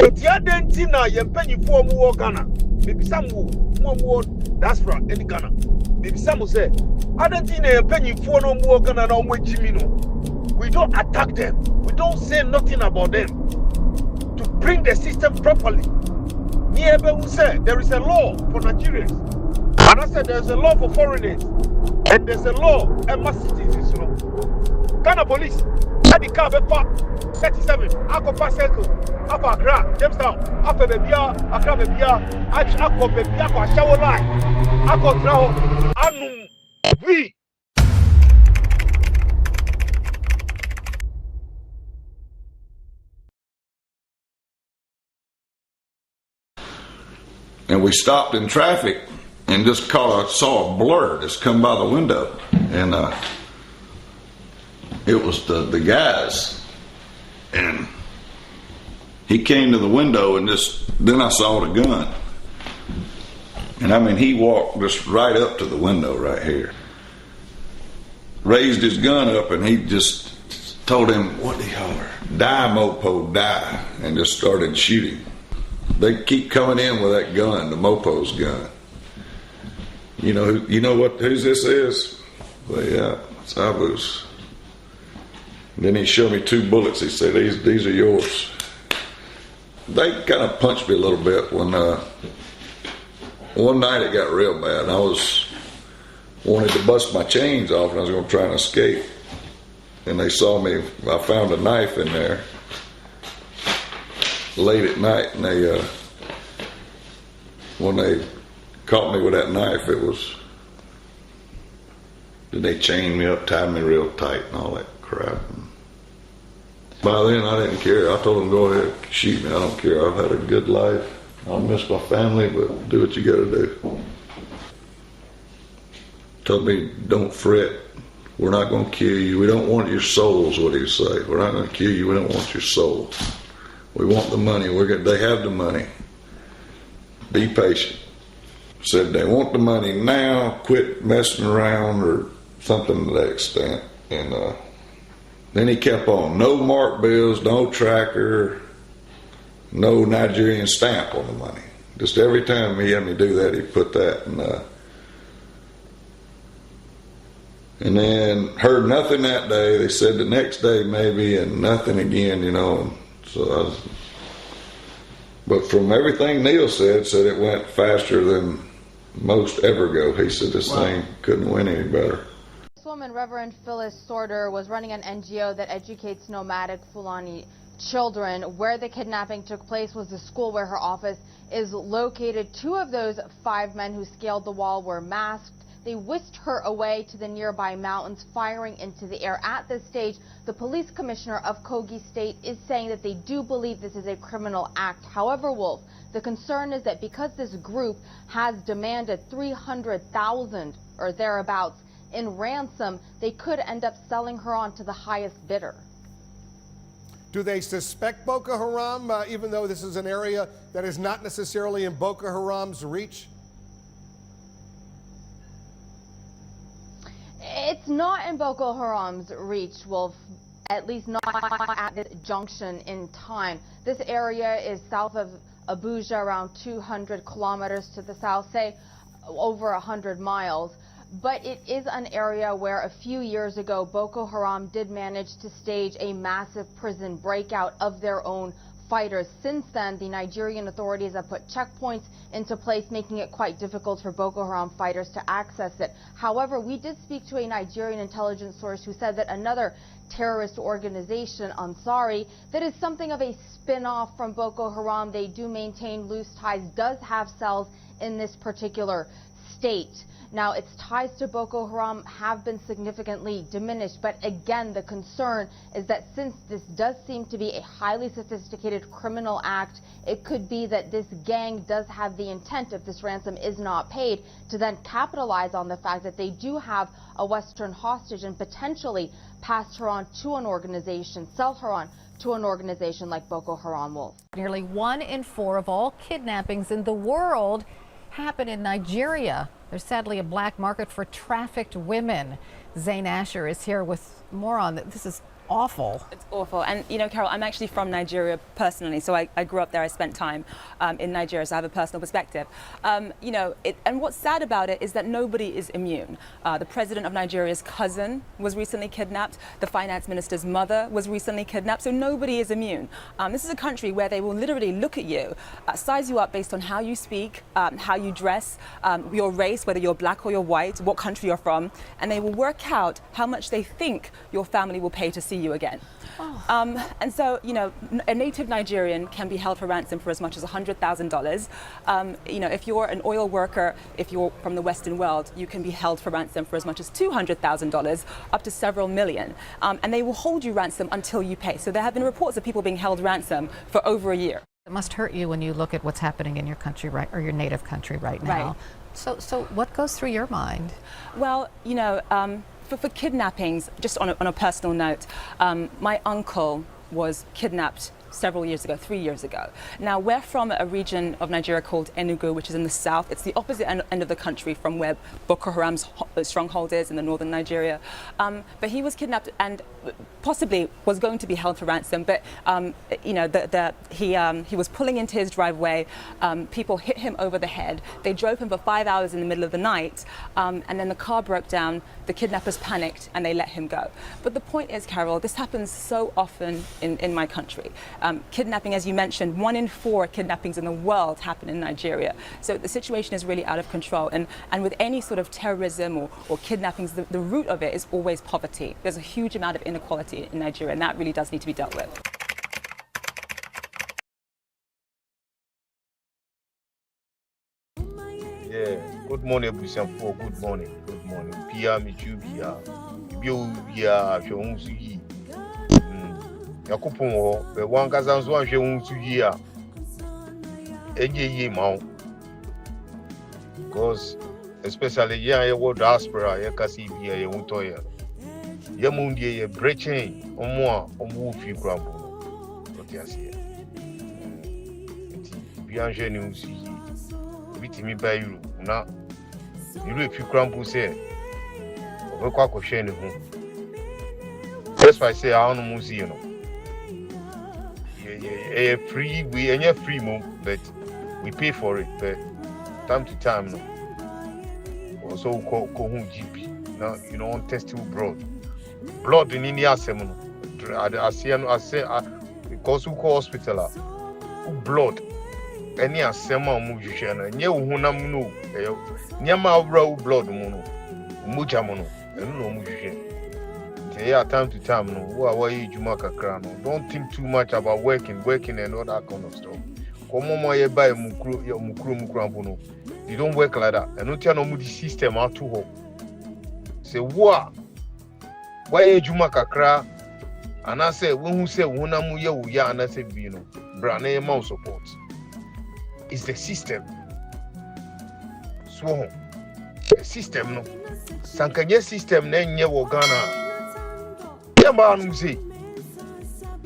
Eti adenti na yempanyifo mu wo Ghana. Bibisa mu diaspora in Ghana. Bibisa mu say adenti na yempanyifo no mu wo Ghana na omo jimi no. We don't attack them. We don't say nothing about them. To bring the system properly. Niebe who said there is a law for Nigerians. And I said there's a law for foreigners. And there's a law and mass citizens, you know. Ghana police, at the car, 37, Aqua Circle, Upper Accra, Jamestown, Upper Bebia, Accra Bebia, Aqua Bebia, Aqua Shower Line, Aqua Trao, Anum, we. And we stopped in traffic and just saw a blur just come by the window. And it was the guys. And he came to the window and then I saw the gun. And I mean, he walked just right up to the window right here. Raised his gun up and he just told him, what did he holler? Die, Mopo, die. And just started shooting. They keep coming in with that gun, the Mopo's gun. You know whose this is? Well, yeah, it's Abu's. Then he showed me 2 bullets. He said, these are yours. They kind of punched me a little bit when one night it got real bad. I wanted to bust my chains off and I was going to try and escape. And they saw me. I found a knife in there late at night, and when they caught me with that knife, then they chained me up, tied me real tight and all that crap. And by then I didn't care. I told them, go ahead, shoot me, I don't care. I've had a good life. I'll miss my family, but do what you gotta do. Told me, don't fret. We're not gonna kill you. We don't want your soul, is what he say. We're not gonna kill you. We don't want your soul. We want the money. They have the money. Be patient. Said they want the money now. Quit messing around or something to that extent. And then he kept on. No marked bills, no tracker, no Nigerian stamp on the money. Just every time he had me do that, he put that. And then heard nothing that day. They said the next day maybe, and nothing again, you know. And so but from everything Neil said it went faster than most ever go. He said this thing couldn't win any better. This woman, Reverend Phyllis Sorter, was running an NGO that educates nomadic Fulani children. Where the kidnapping took place was the school where her office is located. 2 of those 5 men who scaled the wall were masked. They whisked her away to the nearby mountains, firing into the air. At this stage, the police commissioner of Kogi State is saying that they do believe this is a criminal act. However, Wolf, the concern is that because this group has demanded $300,000 or thereabouts in ransom, they could end up selling her on to the highest bidder. Do they suspect Boko Haram, even though this is an area that is not necessarily in Boko Haram's reach? It's not in Boko Haram's reach, Wolf, at least not at this junction in time. This area is south of Abuja, around 200 kilometers to the south, say over 100 miles. But it is an area where a few years ago, Boko Haram did manage to stage a massive prison breakout of their own fighters. Since then, the Nigerian authorities have put checkpoints into place, making it quite difficult for Boko Haram fighters to access it. However, we did speak to a Nigerian intelligence source who said that another terrorist organization, Ansari, that is something of a spin-off from Boko Haram, they do maintain loose ties, does have cells in this particular state. Now, its ties to Boko Haram have been significantly diminished, but again, the concern is that since this does seem to be a highly sophisticated criminal act, it could be that this gang does have the intent, if this ransom is not paid, to then capitalize on the fact that they do have a Western hostage and potentially pass her on to an organization, sell her on to an organization like Boko Haram. Wolf. Nearly 1 in 4 of all kidnappings in the world happen in Nigeria. There's sadly a black market for trafficked women. Zane Asher is here with more on that. This is awful. It's awful. And, you know, Carol, I'm actually from Nigeria personally, so I grew up there. I spent time in Nigeria, so I have a personal perspective. You know, and what's sad about it is that nobody is immune. The president of Nigeria's cousin was recently kidnapped. The finance minister's mother was recently kidnapped, so nobody is immune. This is a country where they will literally look at you, size you up based on how you speak, how you dress, your race, whether you're black or you're white, what country you're from, and they will work out how much they think your family will pay to see you again. Oh. And so, you know, a native Nigerian can be held for ransom for as much as $100,000. You know, if you're an oil worker, if you're from the Western world, you can be held for ransom for as much as $200,000, up to several million. And they will hold you ransom until you pay. So there have been reports of people being held ransom for over a year. It must hurt you when you look at what's happening in your country, right, or your native country right now. Right. So what goes through your mind? Well, you know, for kidnappings, just on a personal note, my uncle was kidnapped several years ago, 3 years ago. Now, we're from a region of Nigeria called Enugu, which is in the south. It's the opposite end of the country from where Boko Haram's stronghold is in the northern Nigeria. But he was kidnapped and possibly was going to be held for ransom. But you know, he was pulling into his driveway. People hit him over the head. They drove him for 5 hours in the middle of the night, and then the car broke down. The kidnappers panicked and they let him go. But the point is, Carol, this happens so often in my country. Kidnapping, as you mentioned, 1 in 4 kidnappings in the world happen in Nigeria. So the situation is really out of control. And with any sort of terrorism or kidnappings, the root of it is always poverty. There's a huge amount of inequality in Nigeria, and that really does need to be dealt with. Yeah, good morning, Busanfo. Good morning. Good morning. Pia Michubia. Bio, Shonsuyi. Yakupon, the one Kazan's one Shonsuyi. Eje Mao. Because, especially here, what diaspora, Yakasibia, Yamutoya. Yamundi, a breaching, or more, or move you grumble. What you say? Bianche Nusi. Me by you now. You if you crumble say, we quite question home. That's why I say I don't know, you know. Yeah, free, we ain't free move, but we pay for it, but time to time, no. Also, call home GP. Now, you know, on test blood in India, seminal. I say, because we call hospital, blood. Any asema mujishana nye uhunam no nyama awra blood mono muja mono enu no mujishe te time to time no wa ejuma kakra no don't think too much about working and all that kind of stuff komo mo ye buy mukru ambo no you don't work like that enu tia no mu di system atu ho say wa ejuma kakra ana say won say uhunam ye wo ya ana say bi no bra na ye ma support. Is the system. So, the system no. Sankanye system na nye wo Ghana. Yamba anu say.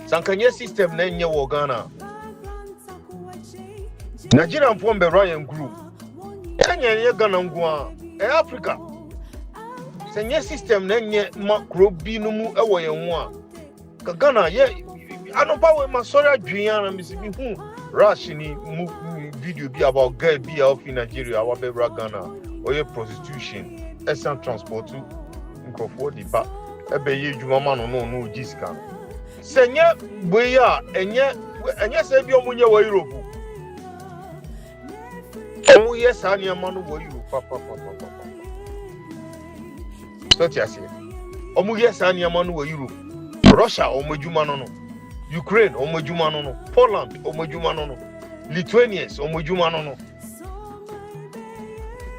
Sankanye system na nye wo Ghana. Nigerian form be Ryan group. Nye Ghana ngwa. Africa. Sanye system na nye makro bi no mu ewo ye ho a. Ghana ye anopa we masora dwan na misibi hu rush ni video be about girl be off in Nigeria, our baby Ghana, or prostitution, essence transport to Nkofo the back. Ebe Jumama no Jiska. Senya Boya, and yet say your money were Europe. Oh, yes, Anya Manu were you, papa. So, yes, oh, yes, Anya Manu were Europe. Russia, Omojumano, Ukraine, Omojumano, Poland, Omojumano. Lithuanians, omojuma no.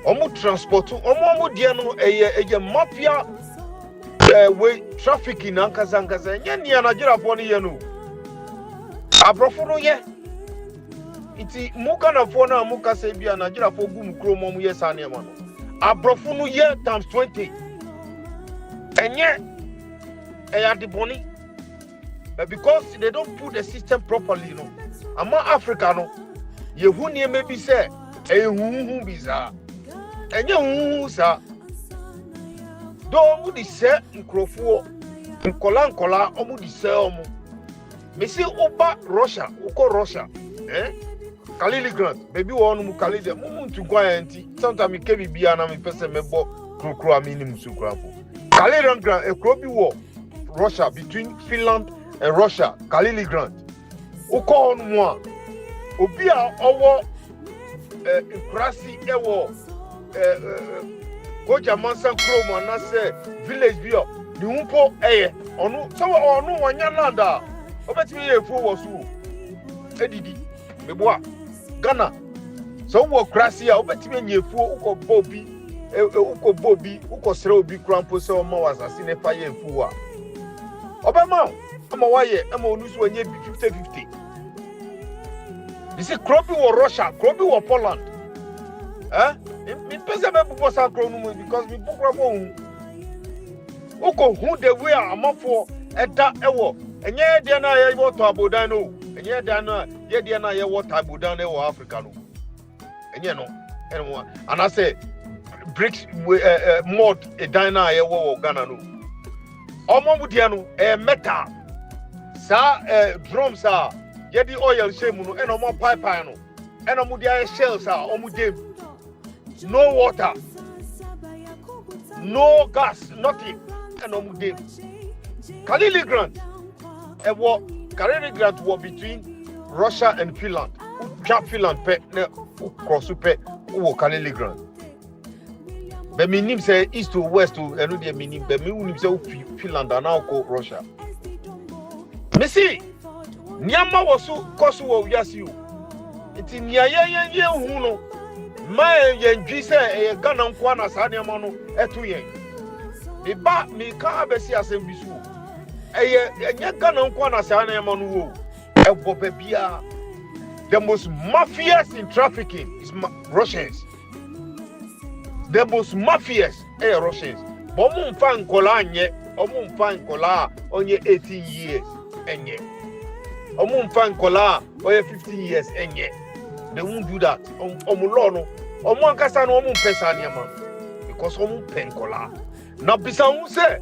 Omo transport, omo dia no eye mafia way trafficking ankaza nya ni Nigeria fo ne ye no. Abrofo no ye. Iti muka na fo na muka se bia Nigeria fo gu mukro mo ye sa ne ma no. Abrofo no ye times 20. Enye the boni. But because they don't put the system properly, you know. Ama Africa no yehu nie mebi se ehuhu biza enye huhu sa do mu di se nkrofo nkola omu di se omu me see oba Russia uko Russia Kalili Grant baby wonu mu Kalili mu ntu gwa enti sometimes me ke bibia na me pese me bo krokro amini musukrafo Kalili Grant e kro bi wo Russia between Finland and Russia Kalili Grant uko onu mu a obi a owo krasi ewo Goja Mansan Chrome and I say village bio the umpo onu so onu wanya landa obetimi ye fu wosu edidi meboa Ghana so wo krasi a obetimi nye fu uko bobi uko sere obi krampo so ma wasasi ne fa ye fu a obema ama waye ama onusu wanye bi 50-50 you see Krobi wo Russia Krobi wo Poland me pese me bubo sakro no because me bukra fo hu oko hu the way amafo eda ewo enye de na ye wo to abodan no enye de na ye de na ye wo to abodan no Africa no enye no enwo and I say bricks mod edan na ye wo Ghana no omo de no metal sa drums a ye di oil shame no and omo pipe no and omo de shells a omo dem no water, no gas, nothing. And Kalili Grant, Kalili Grant was between Russia and Finland. Finland cross Kalili Grant. But my name say east to west to another meaning. But my name say Finland and now call Russia. Me see, Nyama was so kosu yasiu. Iti nyaya huno. Ma yenji se Ghana nkwa na sa ne mo no etu yen me ba me ka abesi asem bisu enye Ghana nkwa na sa ne mo no wo ebo bebia the most mafias in trafficking is Russians the most mafias Russians bo mu mfa nkola anye omu mfa nkola onye 18 years enye omu mfa nkola onye 15 years enye. They won't do that. Omulono, omuankasa no omumpesa niama because omumpenkola. Na bisa unse.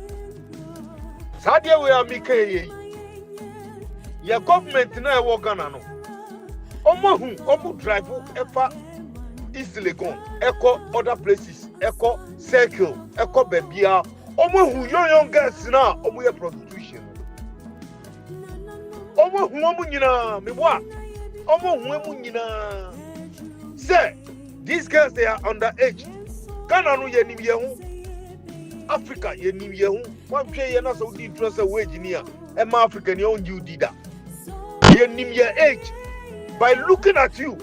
Sadia we amike ye. Your government na e Ghana no. Omu drive efa East Legon, echo other places, echo circle, echo bebia. Omu young girls na omu ye prostitution. Omu nyina meboa. Say, these girls they are underage. Ghana no ye nim ye hu. Africa ye nim ye hu. Wan hwe ye na so di trust wage ni a. E ma Africa ni on you did that. Ye nim ye age by looking at you.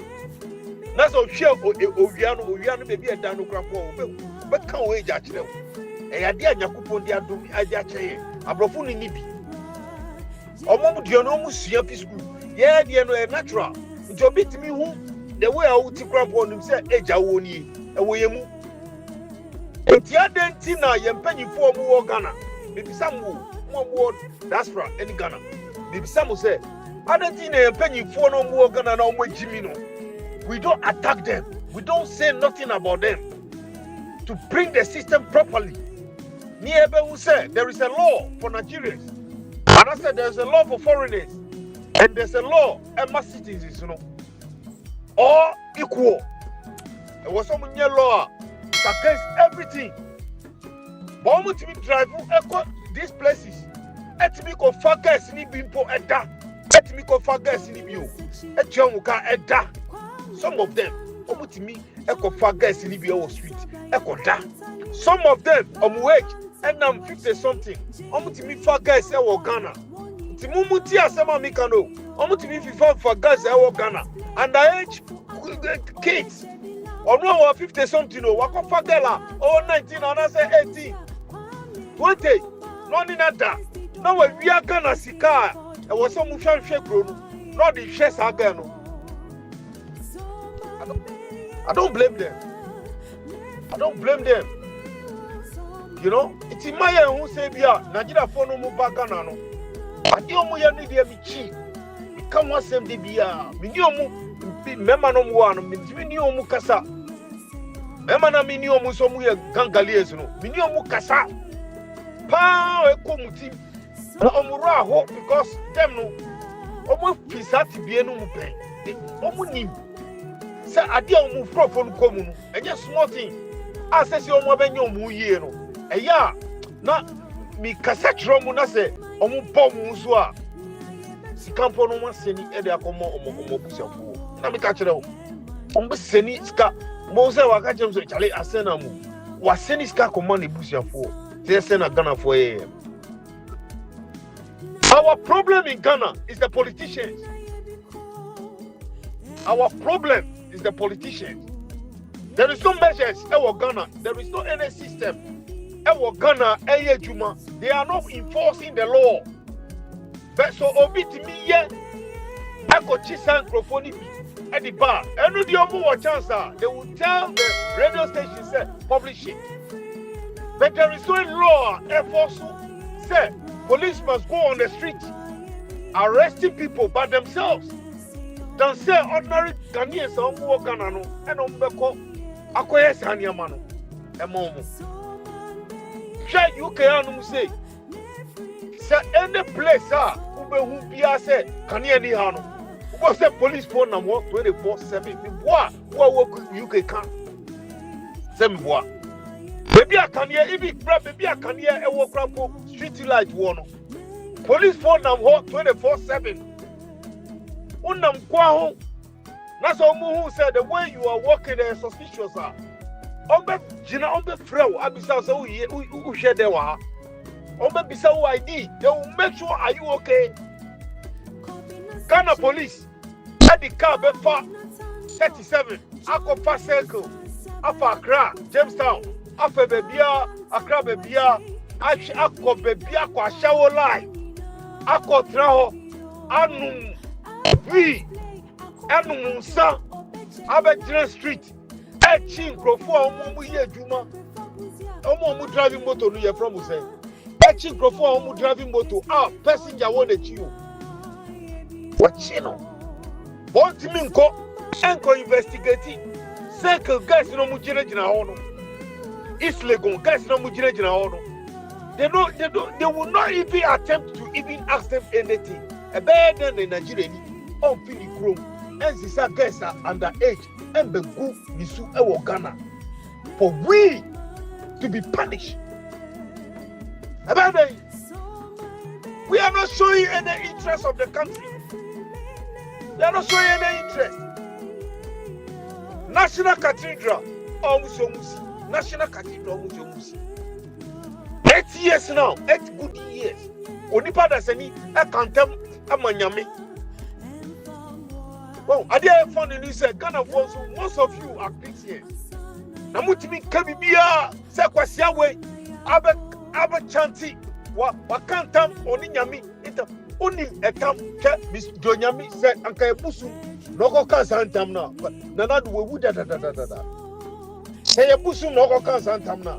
Na so hwe owian no baby e dan no krafo be kan wage a kire wo. E ya de anyakopon de adom age a kire. Abrofo ni bi. Omo de no mu sua fi school. Yeah, dear, no, natural. It's a bit me who the way I would crap on him say, Eja woni, away mu. It's your dentina, yam penny for more Ghana. Maybe some more word, that's right, any Ghana. Maybe some will say, I don't think a penny for no more Ghana, no more Jimino. We don't attack them, we don't say nothing about them to bring the system properly. Niebe will say, there is a law for Nigerians, and I said, there's a law for foreigners. And there's a law, Emma citizens, you know, all equal. There was some new law, it's against everything. But when we drive these places, let me go focus in Bimpo Edda, let me go focus in you, at Jomuka Edda. Some of them, to me, Echo focus in Ibio Street, Echo Da. Some of them, wage, and I'm 50 something, to me focus in Ghana. Mumuti asema mikano omuti mi fifa for gas e Ghana underage kids onu wa 50 something o wako fagela 19 and I say 18 20 no ni nada na we wia Ghana sika e wo so mu hwehwe kro no the share saga no I don't blame them. You know, it's in my who say bia Nigeria for no mu Ghana no. Adi omu ya ni dia mi chi. Mi kan wasem de bia. Mi ni omu mema no mu anu, mi ni omu kasa. Mema na mi ni omu so mu ye gangalies no. Mi ni omu kasa. Pa e ko muti. Omura hope because them no omo fisati bi enu mu pen. Omo nim. Say ade omo frofo no komu no. Enye small thing. Asese omo benye omo yie no. Eya na mi kasa kiro mu na say omo bom nso a sikampo no ma seni e de akomo omo busiafo. Na mi ka kire o. Omo seni ska mo say waka jem so chale asena mu. Wa seni ska komo na busiafo. Say sena Ghana for ye. Our problem in Ghana is the politicians. Our problem is the politicians. There is no measures in Ghana. There is no any system. In Ghana, they are not enforcing the law. But so obi to me ye, I got chisa microphone at the bar. And the other chance they will tell the radio station say publish it. But there is no law enforcing. Say police must go on the street arresting people by themselves. Don't say ordinary Ghanaians on who Ghana no and on beko akoye saniama no emomo. Try UK anu say any place ube hu bia say Ghanaian ni ha no. Ube say police phone number 24/7. Boa work UK can. Say boa. Baby I can hear if baby I can hear e work rampo street light one. Police phone number 24/7. Unam kwa ho. That's all who said the way you are working there suspicious are. Ombe jina ombe freo abisa so who share there wa. Ombe bisa who ID. They will make sure are you okay. Ghana police at the car befa 37 Akopa Circle Afa Accra Jamestown Afa Bebia Accra Bebia Akko Bebia kwa Shawo Line Akko Traho Anu V Anu Musa Abedran Street Echin Krofo Omu ye Juma Omu driving motor no ye from Use Echin Krofo Omu driving motor passenger won the chiu Wachino Bonti minko enko investigating Circle guys no mu jina hono East Legon guys no mu jina hono they will not even attempt to even ask them anything. A bad than in Nigeria on Philly Chrome and Sisa guys are underage and the good Nisu Ewo Ghana for we to be punished. We are not showing any interest of the country. They are not showing any interest. National Cathedral, almost National Cathedral, almost 8 years now, 8 good years. Onipa da seni e kantem amanyame. Well, I didn't find you say Ghana for most of you are Christians. Na mutimi kabibia se kwasi awe abe chanti wa kantam oni nyame ita oni etam ke bis donyame se anka ebusu noko kan santam na na do we da se ebusu noko kan santam na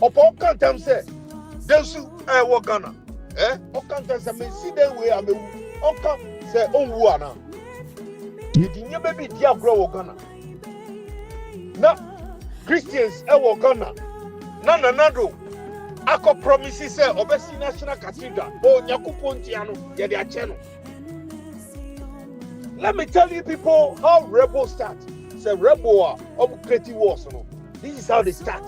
opo kantam se desu wo Ghana o kantam se me si den we amewu o kan se onwu ana yedinya baby dia grow wo Ghana na Christians wo Ghana na nanado ako promise say obesi National Cathedral o nyakupo ntia no ye de ache no. Let me tell you people how rebels start. Say rebel are creating wars no. This is how they start.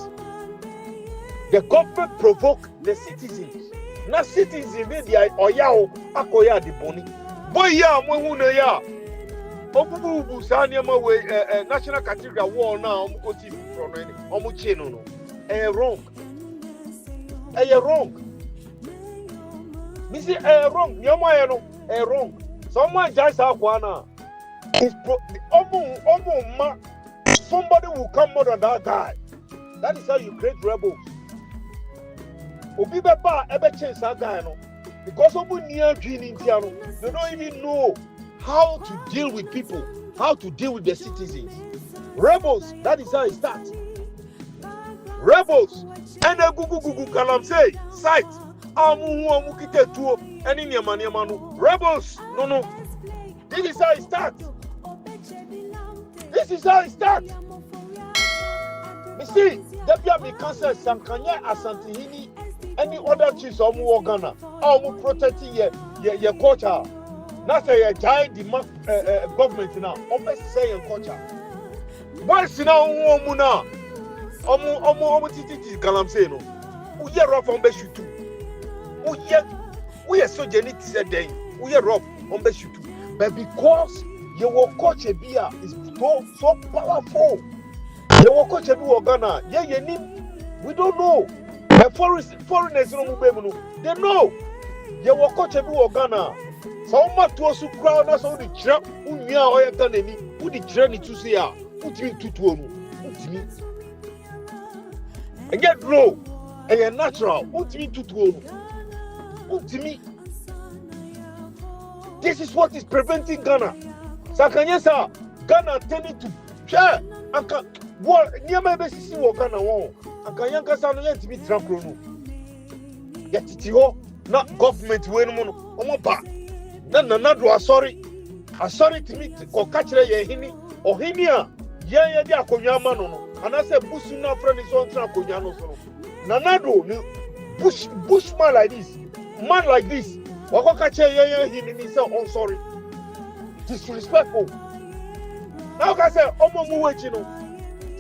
The government provoke the citizens. Na citizens they oya o akoya de boni. Boy ya mo hu na ya. Obubu sanya ma we National Cathedral war now go see from no che no. Wrong. Wrong. Me say wrong. Nyoma no wrong. Someone just have one. Somebody will come more than that guy. That is how you create rebels. Obi beba ebe change that guy no. Because obu near dreaming tiano, they don't even know how to deal with people, how to deal with the citizens. Rebels, that is how it starts. Rebels. And then gugu kalam say, sight. Amu kite tuo. Any niamanu. Rebels. No. This is how it starts. This is how it starts. You see, Debia me cancer Sankanya Asantihini any other chiefs or more Ghana, or protecting your culture. Now say a giant government now, almost say culture. What's now Muna? Omo titi galamseno. We are rough on Beshutu. We are so genetic said then. We are rough on Beshutu. But because your culture is so powerful, your culture be Ghana. We don't know. The foreigners they know. Your culture be Ghana. So much to us crowd that's all the trap. Unya oya taneni. Who the journey to see ya? Utimi tutuonu. Utimi. And get raw. And natural. Utimi tutuonu. Utimi. This is what is preventing Ghana. Sakanyesa, Ghana tending to share. Anka what near my best see what Ghana won. Anka yanka sanu yet to be trampro. Yet it not government when omo ba. Nanado sorry to me ko kachire ye hini ohinia ye di akonwa ma no and I say bush na friend is on track akonwa no so nanado ni bushman like this man like this wako kachire ye hini ni say on sorry disrespectful now ka say omo mu wechi no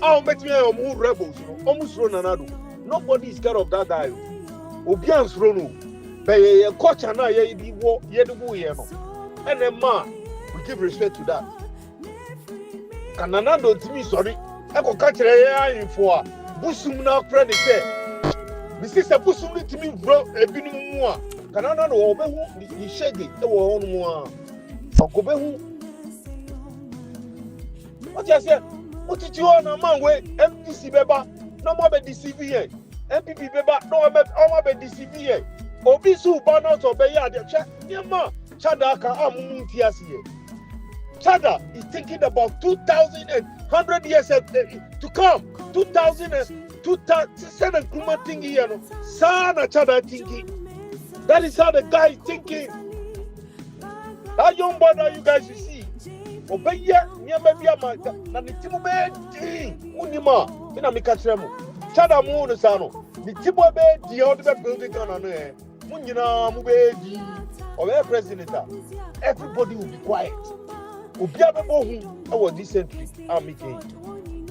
ah betimi omo rebels no omo suro nanado nobody is scared of that guy obian suro no but culture now ye di wo ye do wo ye no and a man we give respect to that kanana do timi sorry e ko ka kire ye ayinfo a busum na friend say mi sister busum ni timi bro ebinu mu a kanana do obehu ni shege e wo honu mu a okobehu what you say what you want na man we MPC beba no more be deceive here MPP beba no more be deceive here Obisu Banot Obeya de Chema Chadaka Amuntiasi. Chada is thinking about 2,100 years to come. 2,007 Kuma thinking, Sana Chada thinking. That is how the guy is thinking. That young boy that you guys you see. Obeya, Niamabia, Nanitimu Unima, in a Mikatremo. Chada Moon Sano. The Tibo bed, the other building on there. Munina Mubeji or president, everybody will be quiet. Ubiabo who our decently army king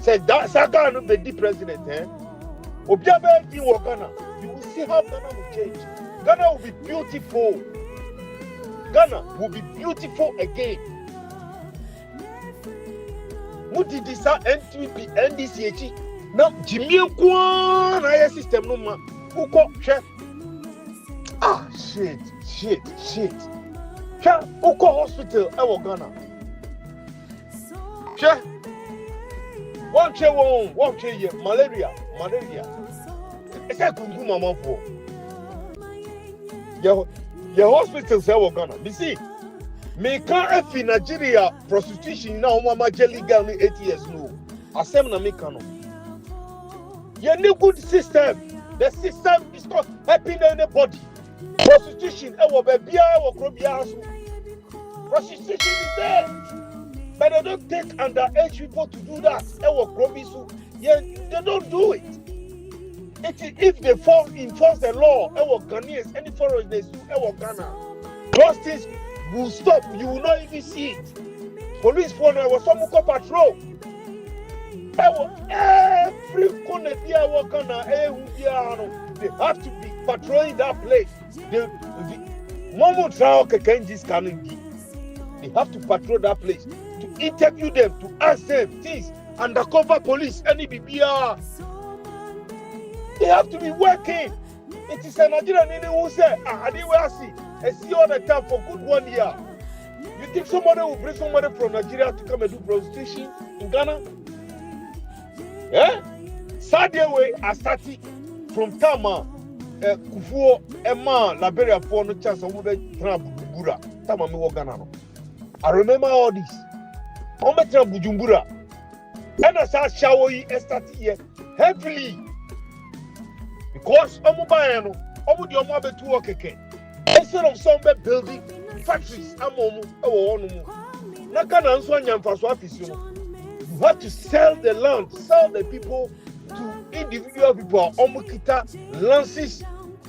said that Saka no be the president, Ubiabo in Ghana, you will see how Ghana will change. Ghana will be beautiful. Ghana will be beautiful again. Mudi disa NTP NDCH now Jimmy Kwan I system no man uko chef. Ah, shit. Cha, Uko Hospital, Ewo Ghana. Cha, one chair, malaria. It's a kungu mama for. Your hospital, Ewo Ghana. You see, me can't if in Nigeria prostitution now, mama jelly girl 8 years no. Asem na me kano. You need good system. The system is not helping anybody. Prostitution, prostitution is there, but they don't take underage people to do that. They don't do it. If they enforce the law, Ghanaians, any foreigners do, Ghana, those things will stop. You will not even see it. Police phone was some patrol. Every corner Ghana, they have to be patrolling that place. They have to patrol that place to interview them, to ask them things. Undercover police, any BBR. They have to be working. It is a Nigerian who say, I see all the time for good 1 year. You think somebody will bring somebody from Nigeria to come and do prostitution in Ghana? Saturday way I started from Tama. Kufuo Emma Liberia for no chance of Bujumbura. Tama me Ghana no. I remember all this. Ometra Bujumbura. And as I shower start here heavily. Because Omubayano, Omu the Omabe to work again. Instead of some building factories, Amomu, Nakana and Swanya for Swafis, you have to sell the land, sell the people to individual people. Omukita lances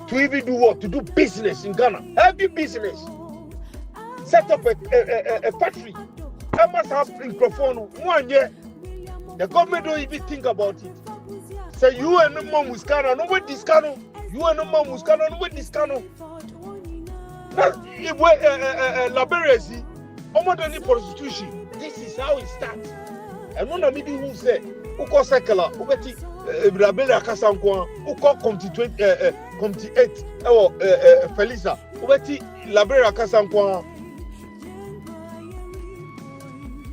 to even do what? To do business in Ghana. Heavy business. Set up a factory. I must have microphone 1 year. The government don't even think about it. Say you and no man with Ghana, no way this Ghana. You and no man with Ghana, no way this Ghana. If we Liberia, almost any prostitution. This is how it starts. And one of me who say, who call secular, who bet Liberia Kasankwa, who call Committee 8, or Felisa, who bet Liberia Kasankwa.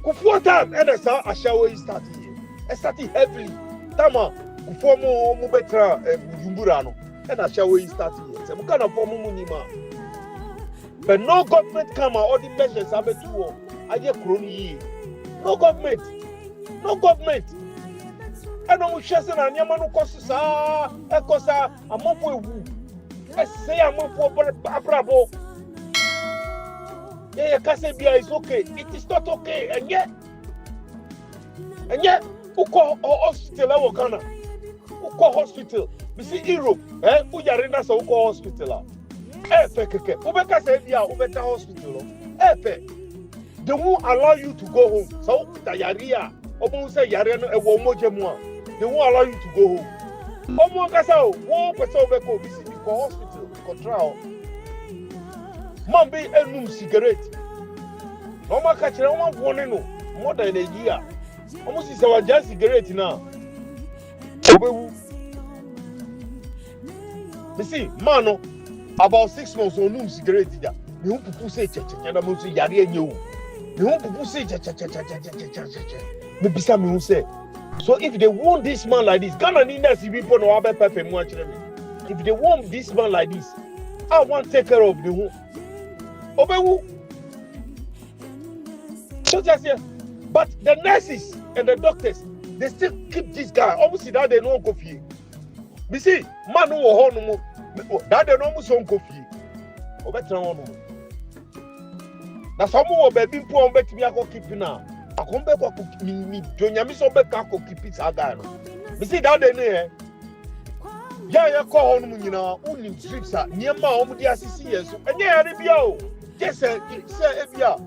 Before time, and I saw a shower started here. I started heavily. Tama, before more better, Yumburano, and a shower started here. So, we can't afford money. But no government come out, all the measures have been too. I get crony. No government. No government. And I'm chasing a Yamano Costa, a Costa, a Mopo. I say I'm for Bravo. Yeah, Casabia is okay. It is not okay. And yet, who call hospital? Ghana? Who call hospital? We see Europe. Who yarina so call hospital? Keke. Who better say yeah? Who better hospital? They won't allow you to go home. So the yaria. Omo say yaria no ewo mojemwa. They won't allow you to go home. Omo kasa o. One person be go visit the hospital. Control. Man be enum cigarette. No man catch no one warning no more than a year. Almost is our just cigarette now. You see, man, about 6 months on num cigarette. You won't people say cha. And I'm also yari and you. You won't people say cha. Maybe some who say. So if they want this man like this, Ghana need to see people no have a much. If they want this man like this, I want to take care of the home. Obewu. So just here. But the nurses and the doctors, they still keep this guy. Obviously, that they know coffee. You see, man who are home, that they know some coffee. That's how more baby poor bet me. I go keep now. I come back me. Jonya me so back. I go keep it again. You see that they know. Yeah, call home. You know, only trips are near my home. They are CCS. And yeah, review. Yes, sir. Ebia.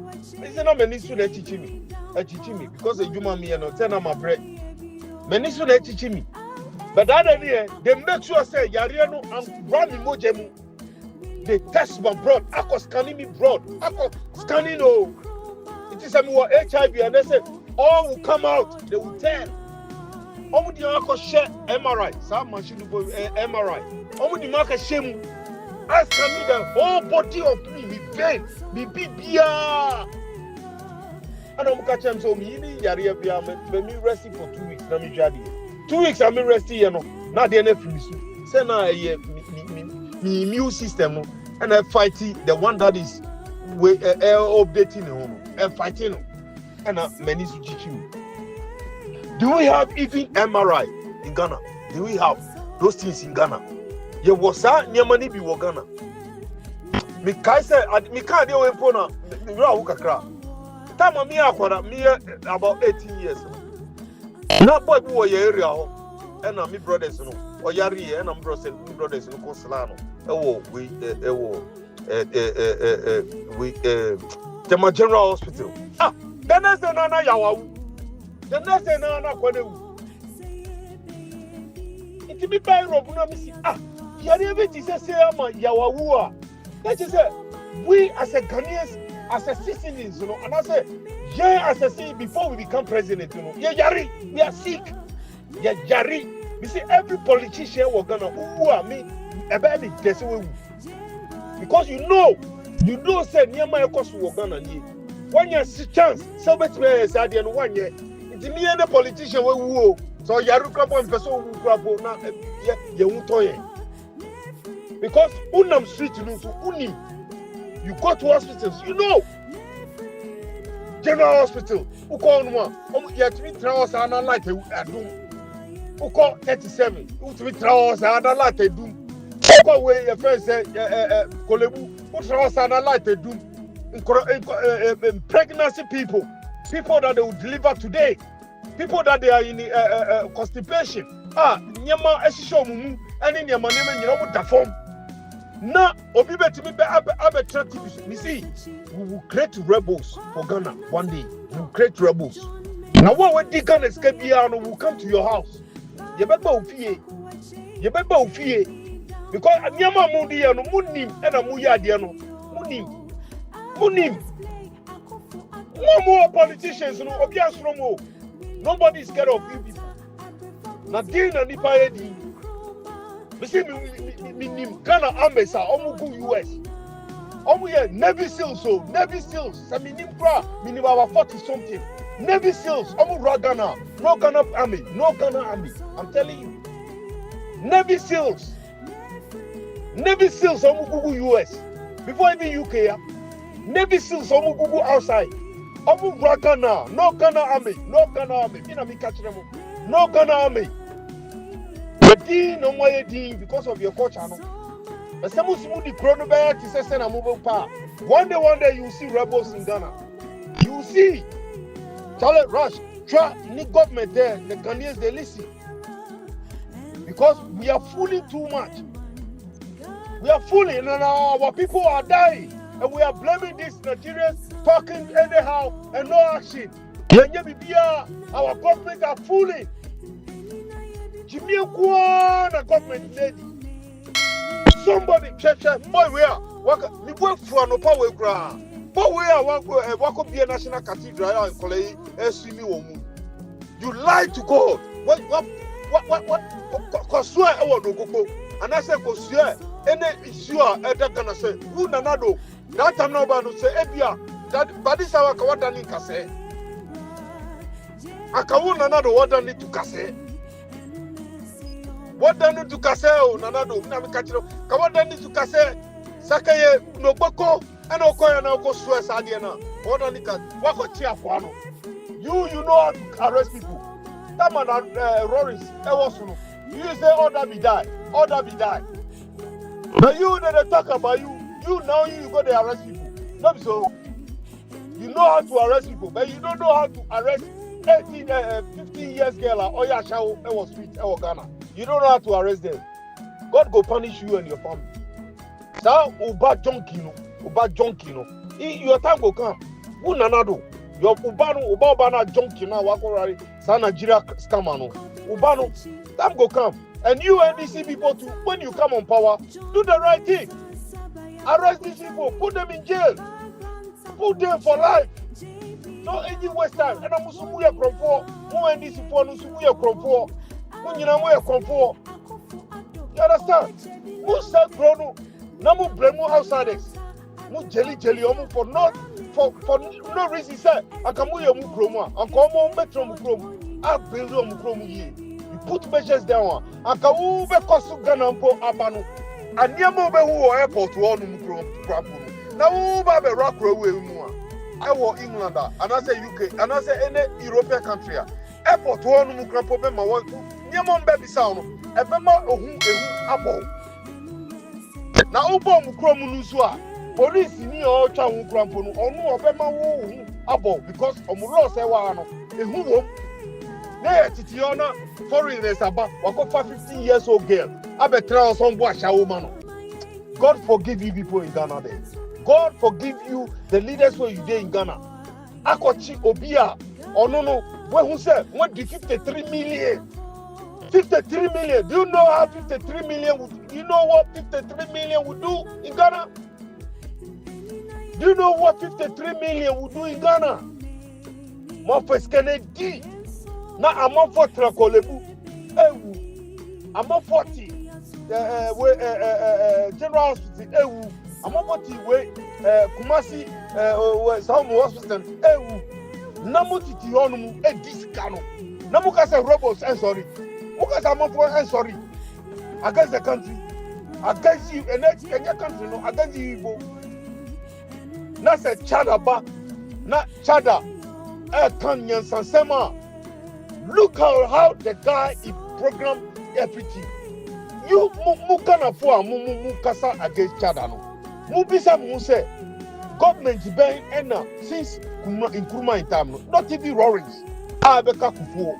It's not many students teaching me. Teaching me because the human me and not turn on my bread. Many students teaching me. But that day, they make sure say Yariano and running mojemu. They test my blood. I was scanning me blood. I was scanning oh. It is some more HIV and they say all will come out. They will tell. All the market share MRI. Some machine will MRI. All the market share. I scan the whole body of me, me vein, me bibia. And I'm catching so me yari bia me resting for 2 weeks. Na me jadi. 2 weeks I'm resting here no. Now the NF say na me immune system no, and I fighting the one that is updating home and fighting and many to teach you. Do we have even MRI in Ghana? Do we have those things in Ghana? Ye was that near money be Ghana. Me kai say me can't do empona me ra ukakra. Time me akwara me about 18 years. Na boy be your area ho. And me brothers no. Oyari and I'm brothers no Koslano. We the General Hospital. Ah, the next day na yawa. The next day na kwadewu. It be by rob na me see ah. Yari everything say ama yawa. That is we as a Ghanaians, as a citizens, you know, and I say, yeah, as a citizen before we become president, you know, yeah, yari, we are sick. Yeah, yari. You see, every politician we're gonna who are me about it, that's way. Because you know, say near my cost we're gonna need. 1 year chance, so bet me is at the end 1 year. It's me and the politician who so yaru crap on person who crap na yeah, won't toy. Because unam street you know, so unim. You go to hospitals, you know. General Hospital, who call one, you 3 hours and a light a doom. Who call 37, who 3 hours and a light a doom. Who call where your friend said, Kolebu, who 3 hours and a light a doom. Pregnancy people that they will deliver today, people that they are in constipation. Nyama esisho mumu, and in your money, you know what the form. na obi betimi be attractive. You see, we will create rebels for Ghana one day. We will create rebels. Now what we dig Ghana Skebiano will come to your house. You better ofie. You better ofie. Because Nyama Mundi no Munim and a Muyadiano. Munim. No more politicians, no obvious no more. Nobody is scared of you people. Nadine and Nipaedi. We see me Ghana Army sa omugu US. Omu ye Navy SEALs so Navy SEALs. Sa minimum 40 something. Navy SEALs omu Ghana. No Ghana Army. I'm telling you. Navy SEALs omu US. Before even UK ya. Navy SEALs omu outside. Omu Ghana. No Ghana Army. Ina mi catch them. No Ghana Army. No more because of your culture. No, but some the chronobiot is a moving power. One day you will see rebels in Ghana. You will see Charlie Rush, try the government there, the Ghanaians they listen. Because we are fooling too much. We are fooling and our people are dying. And we are blaming these Nigerians talking anyhow and no action. Our government are fooling. Jimmy Kwana government lady. Somebody check boy we are we work for no power ground. But we are walk be a national cathedral and college SUMI woman. You lie to God. What swear I want to go. And I said, swear any issue at that can say, who nanado that time no about say ebia that but this our kawadani kase. Akawu nanado wadani to kase. What done to Caseo, Nanado, Namicatro, Kawadani to Case, Sakaye, no Boko, and Okoya now go Suez Adiana, what on the cat, Wako Chiafuano. You know how to arrest people. That man, Roris, Ewosuno. You say, order be die. But you that they talk about you now you go to arrest people. Not so. You know how to arrest people, but you don't know how to arrest 15 years girl or Yashao, Ewo Street, Ewo Ghana. You don't know how to arrest them. God go punish you and your family. So, Uba junkie no. Your time will come. Who nanado? Your Ubana junkie now. Wako San Nigeria scammer no. Ubano, time will come. And you NDC people too. When you come on power, do the right thing. Arrest these people. Put them in jail. Put them for life. No any waste time. And I'm Musumuya Krompo. Who NDC for Musumuya Krompo. You understand? Who said Bruno? No more blame outsiders. Mu jelly for no reason. Say I come with mu promo. I come on metro mu promo. I build mu promo ye. You put measures down. I come ube kosu ganampo abano. And niamo be who airport to all mu promo. Now ube be rock away mu. I was England and I say UK and I say any European country. Airport to all mu promo be my work. Nyamon baby sound, a bema ohu abo. Na ubo mukromu nusua. Police ni o twa hu krampo no onu obema wo abo because omulo se wa no ehu wom. Na titi ona foreigners aba wakofa 15 years old girl. Abetra on bo ashawo ma no. God forgive you people in Ghana there. God forgive you the leaders where you dey in Ghana. Akochi obia ono no we hu say what the 53 million. 53 million. Do you know how 53 million would you know what 53 million would do in Ghana? Do you know what 53 million would do in Ghana? Mofes Kennedy. Now I'm on 40 Trakolebu. I'm on 40. General Hospital. I'm on 40 way Kumasi some hospital. Namutiti onumu discano. Namukasa robots sorry. Because I'm sorry against the country, against you, and your country, no, against you. Not a chadaba, not chada, Ghanian Sansema. Look how the guy is programmed everything. You mukana for mukasa against chada no. Mubisa muse government been ena since in Kuruma in time no. Not even roarings. Abeka kufuo.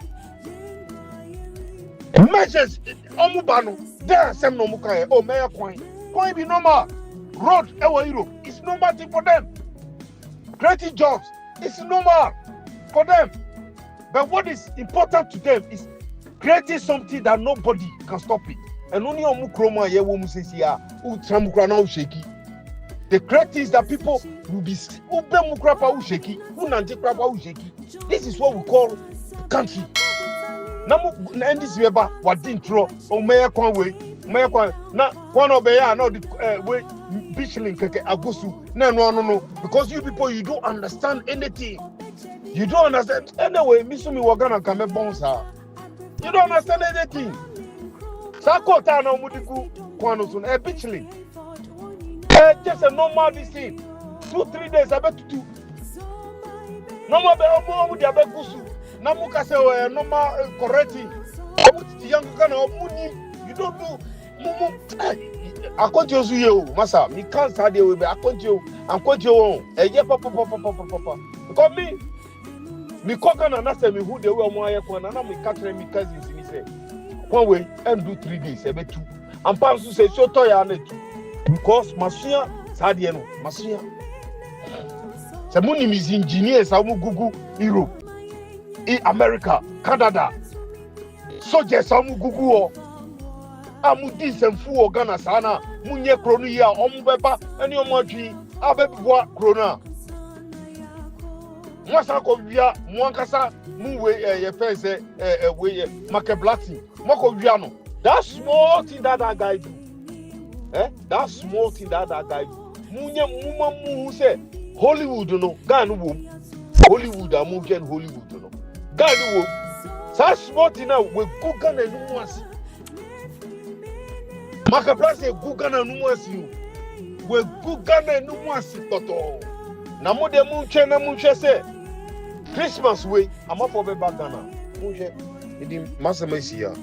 Measures omubano there some no mukaye o meya coin Point be normal. Road, Europe, it's normal thing for them. Creating jobs, it's normal for them. But what is important to them is creating something that nobody can stop it. And only on Mukroma, shaky. The great things that people will be shaky. This is what we call country. Now, this is what didn't throw or Mayor Conway. Mayor now one of the no way Bishling Agusu. No. Because you people, you don't understand anything. You don't understand. Anyway, Missumi Wagana Kame Bonsa. You don't understand anything. Sakota no Mudiku Kwanosun, a Bishling. Just a normal thing. 2-3 days, I bet to do. Normal be Abegusu. Namuka say normal correcting. Young Ghana, you don't do. I continue you, Massa. Me can't start there with me. I continue on. Yeah, papa. Because me cook and answer me who they were more and I'm catching me cousins in say. One way and do 3 days, I bet 2. And Pam say so toy because Masuya Sadiano, Masuya. Samuni is engineers, I will Google Europe, America, Canada. Soldiers, I will Google. Amudis and Fu Ghana Sana, Munye Kronia, Ombeba, and your Moji, Abebwa Krona. Masako Via, Mwankasa, Muwe, Feze, Makeblati, Moko Viano. That small thing that guy do. That small thing that guy do. Munye Mumu say, Hollywood, no, Ghana womb. Hollywood, I'm moving Hollywood, no. Ghana womb. That small thing now, we go Ghana and once. Makaplase Gugana Numasi. We Gugana Numasi Toto. Namo de Munche say Christmas way. I'm up for the Bagana. Munche, it is Masamesia.